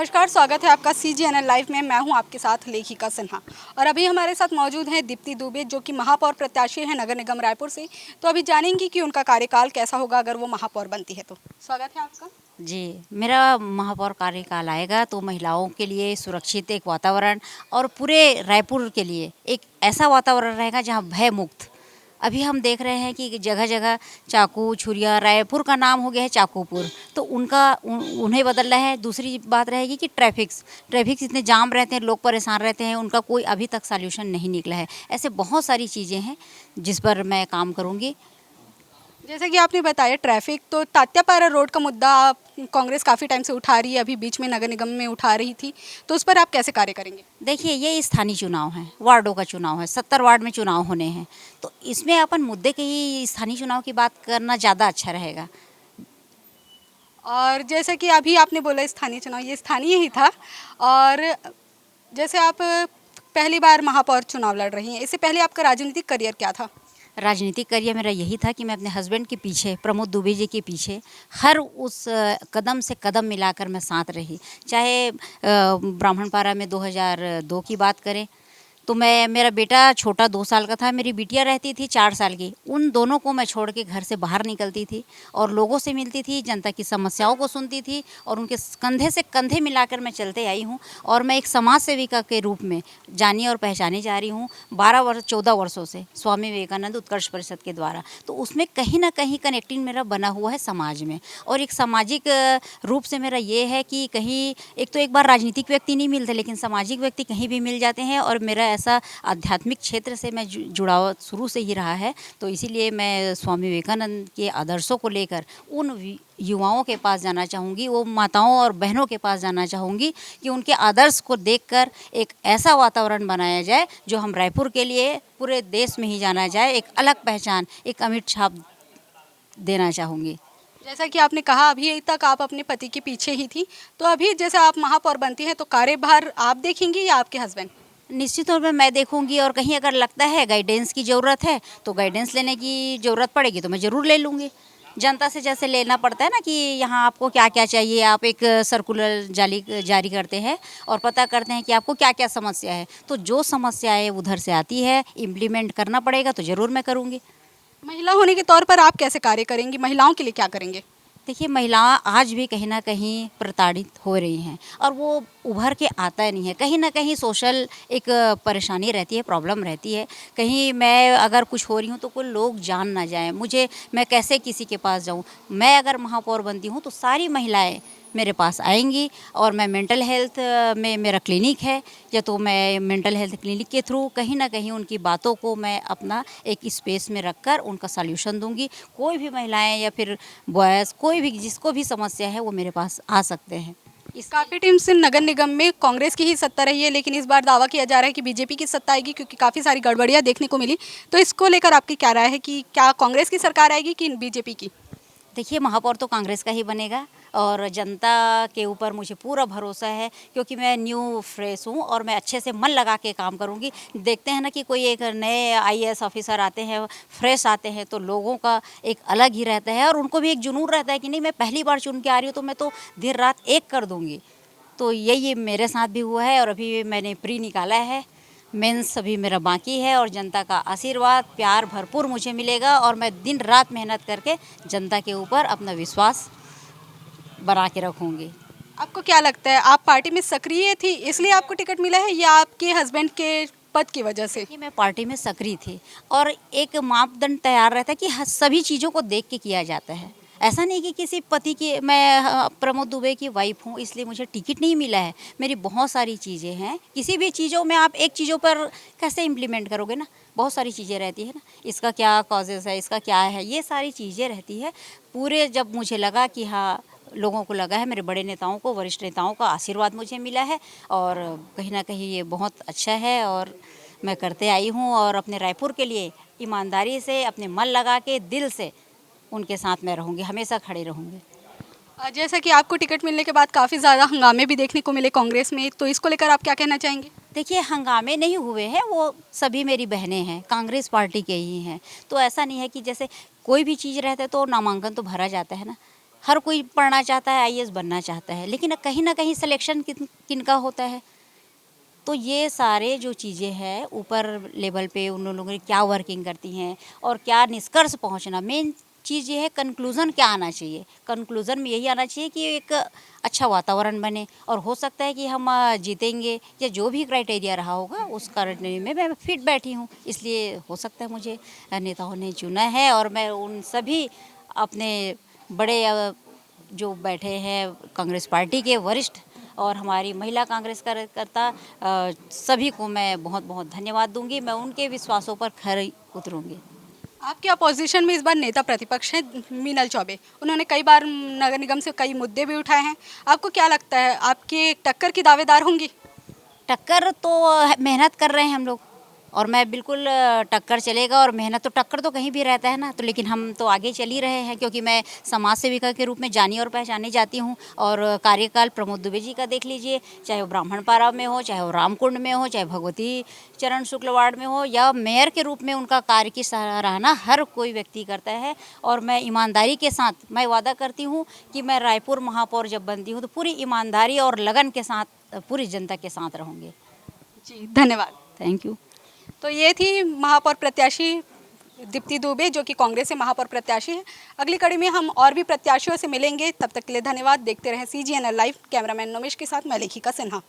नमस्कार, स्वागत है आपका CGNN लाइव में। मैं हूं आपके साथ लेखिका सिन्हा और अभी हमारे साथ मौजूद हैं दीप्ति दुबे, जो कि महापौर प्रत्याशी हैं नगर निगम रायपुर से। तो अभी जानेंगी कि उनका कार्यकाल कैसा होगा अगर वो महापौर बनती है तो। स्वागत है आपका। जी, मेरा महापौर कार्यकाल आएगा तो महिलाओं के लिए सुरक्षित एक वातावरण और पूरे रायपुर के लिए एक ऐसा वातावरण रहेगा जहां भय मुक्त। अभी हम देख रहे हैं कि जगह जगह चाकू छुरिया, रायपुर का नाम हो गया है चाकूपुर, तो उन्हें बदलना है। दूसरी बात रहेगी कि ट्रैफिक इतने जाम रहते हैं, लोग परेशान रहते हैं, उनका कोई अभी तक सॉल्यूशन नहीं निकला है। ऐसे बहुत सारी चीज़ें हैं जिस पर मैं काम करूँगी। जैसे कि आपने बताया ट्रैफिक, तो तात्यापारा रोड का मुद्दा कांग्रेस काफ़ी टाइम से उठा रही है, अभी बीच में नगर निगम में उठा रही थी, तो उस पर आप कैसे कार्य करेंगे? देखिए, ये स्थानीय चुनाव है, वार्डों का चुनाव है, 70 वार्ड में चुनाव होने हैं, तो इसमें अपन मुद्दे के ही स्थानीय चुनाव की बात करना ज़्यादा अच्छा रहेगा। और जैसे कि अभी आपने बोला स्थानीय चुनाव, ये स्थानीय ही था। और जैसे आप पहली बार महापौर चुनाव लड़ रही हैं, इससे पहले आपका राजनीतिक करियर क्या था? राजनीतिक करियर मेरा यही था कि मैं अपने हस्बैंड के पीछे, प्रमोद दुबे जी के पीछे, हर उस कदम से कदम मिलाकर मैं साथ रही। चाहे ब्राह्मणपारा में 2002 की बात करें तो मेरा बेटा छोटा 2 साल का था, मेरी बिटिया रहती थी 4 साल की। उन दोनों को मैं छोड़ के घर से बाहर निकलती थी और लोगों से मिलती थी, जनता की समस्याओं को सुनती थी और उनके कंधे से कंधे मिलाकर मैं चलते आई हूँ। और मैं एक समाज सेविका के रूप में जानी और पहचानी जा रही हूँ 14 वर्षों से स्वामी विवेकानंद उत्कर्ष परिषद के द्वारा। तो उसमें कहीं ना कहीं कनेक्टिंग मेरा बना हुआ है समाज में। और एक सामाजिक रूप से मेरा ये है कि कहीं एक बार राजनीतिक व्यक्ति नहीं मिलते, लेकिन सामाजिक व्यक्ति कहीं भी मिल जाते हैं। और मेरा ऐसा आध्यात्मिक क्षेत्र से मैं जुड़ाव शुरू से ही रहा है, तो इसीलिए मैं स्वामी विवेकानंद के आदर्शों को लेकर उन युवाओं के पास जाना चाहूँगी, वो माताओं और बहनों के पास जाना चाहूँगी कि उनके आदर्श को देखकर एक ऐसा वातावरण बनाया जाए जो हम रायपुर के लिए पूरे देश में ही जाना जाए, एक अलग पहचान, एक अमिट छाप देना चाहूँगी। जैसा कि आपने कहा अभी तक आप अपने पति के पीछे ही थी, तो अभी जैसे आप महापौर बनती हैं तो कार्यभार आप देखेंगी या आपके हस्बैंड? निश्चित तौर पे मैं देखूंगी, और कहीं अगर लगता है गाइडेंस की ज़रूरत है तो गाइडेंस लेने की ज़रूरत पड़ेगी तो मैं ज़रूर ले लूँगी। जनता से जैसे लेना पड़ता है ना कि यहाँ आपको क्या क्या चाहिए, आप एक सर्कुलर जारी करते हैं और पता करते हैं कि आपको क्या क्या समस्या है, तो जो समस्या है उधर से आती है, इम्प्लीमेंट करना पड़ेगा तो ज़रूर मैं करूँगी। महिला होने के तौर पर आप कैसे कार्य करेंगी, महिलाओं के लिए क्या करेंगे? देखिए, महिलाएं आज भी कहीं ना कहीं प्रताड़ित हो रही हैं और वो उभर के आता नहीं है। कहीं ना कहीं सोशल एक परेशानी रहती है, प्रॉब्लम रहती है। कहीं मैं अगर कुछ हो रही हूँ तो कोई लोग जान ना जाए मुझे, मैं कैसे किसी के पास जाऊँ। मैं अगर महापौर बनती हूँ तो सारी महिलाएं मेरे पास आएंगी और मैं मेंटल हेल्थ में, मेरा क्लिनिक है, या तो मैं मेंटल हेल्थ क्लिनिक के थ्रू कहीं ना कहीं उनकी बातों को मैं अपना एक स्पेस में रखकर उनका सॉल्यूशन दूंगी। कोई भी महिलाएं या फिर बॉयज़, कोई भी जिसको भी समस्या है वो मेरे पास आ सकते हैं। काफ़ी टाइम से नगर निगम में कांग्रेस की ही सत्ता रही है, लेकिन इस बार दावा किया जा रहा है कि बीजेपी की सत्ता आएगी, क्योंकि काफ़ी सारी गड़बड़ियां देखने को मिली। तो इसको लेकर आपकी क्या राय है कि क्या कांग्रेस की सरकार आएगी कि बीजेपी की? देखिए, महापौर तो कांग्रेस का ही बनेगा और जनता के ऊपर मुझे पूरा भरोसा है, क्योंकि मैं न्यू फ्रेश हूँ और मैं अच्छे से मन लगा के काम करूँगी। देखते हैं ना कि कोई एक नए आईएएस ऑफिसर आते हैं, फ्रेश आते हैं, तो लोगों का एक अलग ही रहता है और उनको भी एक जुनून रहता है कि नहीं, मैं पहली बार चुन के आ रही हूँ तो मैं तो दिन रात एक कर दूँगी। तो यही मेरे साथ भी हुआ है और अभी मैंने प्री निकाला है, मेंस अभी मेरा बाकी है। और जनता का आशीर्वाद, प्यार भरपूर मुझे मिलेगा और मैं दिन रात मेहनत करके जनता के ऊपर अपना विश्वास बना के रखूँगी। आपको क्या लगता है, आप पार्टी में सक्रिय थी इसलिए आपको टिकट मिला है या आपके हस्बैंड के पद की वजह से? कि मैं पार्टी में सक्रिय थी और एक मापदंड तैयार रहता है कि सभी चीज़ों को देख के किया जाता है। ऐसा नहीं कि किसी पति की, मैं प्रमोद दुबे की वाइफ हूँ इसलिए मुझे टिकट नहीं मिला है। मेरी बहुत सारी चीज़ें हैं, किसी भी चीज़ों में आप एक चीज़ों पर कैसे इम्प्लीमेंट करोगे ना, बहुत सारी चीज़ें रहती है ना, इसका क्या कॉजेज़ है, इसका क्या है, ये सारी चीज़ें रहती है। पूरे जब मुझे लगा कि हाँ, लोगों को लगा है, मेरे बड़े नेताओं को, वरिष्ठ नेताओं का आशीर्वाद मुझे मिला है और कहीं ना कहीं ये बहुत अच्छा है और मैं करते आई हूँ और अपने रायपुर के लिए ईमानदारी से, अपने मन लगा के, दिल से उनके साथ मैं रहूँगी, हमेशा खड़े रहूँगी। जैसा कि आपको टिकट मिलने के बाद काफ़ी ज़्यादा हंगामे भी देखने को मिले कांग्रेस में, तो इसको लेकर आप क्या कहना चाहेंगे? देखिए, हंगामे नहीं हुए हैं, वो सभी मेरी बहनें हैं, कांग्रेस पार्टी के ही हैं। तो ऐसा नहीं है कि जैसे कोई भी चीज़ रहता है तो नामांकन तो भरा जाता है ना। हर कोई पढ़ना चाहता है, आईएएस बनना चाहता है, लेकिन कहीं ना कहीं सिलेक्शन किनका होता है। तो ये सारे जो चीज़ें हैं ऊपर लेवल पे उन लोगों की क्या वर्किंग करती हैं और क्या निष्कर्ष पहुंचना, मेन चीज़ ये है कंक्लूज़न क्या आना चाहिए। कंक्लूज़न में यही आना चाहिए कि एक अच्छा वातावरण बने और हो सकता है कि हम जीतेंगे या जो भी क्राइटेरिया रहा होगा उस करने में मैं फिट बैठी हूँ, इसलिए हो सकता है मुझे नेताओं ने चुना है। और मैं उन सभी अपने बड़े जो बैठे हैं कांग्रेस पार्टी के वरिष्ठ और हमारी महिला कांग्रेस कार्यकर्ता सभी को मैं बहुत बहुत धन्यवाद दूंगी। मैं उनके विश्वासों पर खरी उतरूंगी। आपके अपोजिशन में इस बार नेता प्रतिपक्ष हैं मीनल चौबे। उन्होंने कई बार नगर निगम से कई मुद्दे भी उठाए हैं। आपको क्या लगता है, आपके टक्कर की दावेदार होंगी? टक्कर तो मेहनत कर रहे हैं हम लोग और मैं बिल्कुल टक्कर चलेगा और मेहनत तो टक्कर तो कहीं भी रहता है ना, तो लेकिन हम तो आगे चल ही रहे हैं क्योंकि मैं समाज सेविका के रूप में जानी और पहचानी जाती हूँ। और कार्यकाल प्रमोद दुबे जी का देख लीजिए, चाहे वो ब्राह्मणपारा में हो, चाहे वो रामकुंड में हो, चाहे भगवती चरण शुक्ल वार्ड में हो, या मेयर के रूप में उनका कार्य की सराहना हर कोई व्यक्ति करता है। और मैं ईमानदारी के साथ मैं वादा करती हूँ कि मैं रायपुर महापौर जब बनती हूँ तो पूरी ईमानदारी और लगन के साथ पूरी जनता के साथ रहूँगी। जी, धन्यवाद। Thank you. तो ये थी महापौर प्रत्याशी दीप्ति दुबे, जो कि कांग्रेस से महापौर प्रत्याशी है। अगली कड़ी में हम और भी प्रत्याशियों से मिलेंगे, तब तक के लिए धन्यवाद। देखते रहें CGNL लाइव। कैमरामैन नोमेश के साथ मैं लेखिका सिन्हा।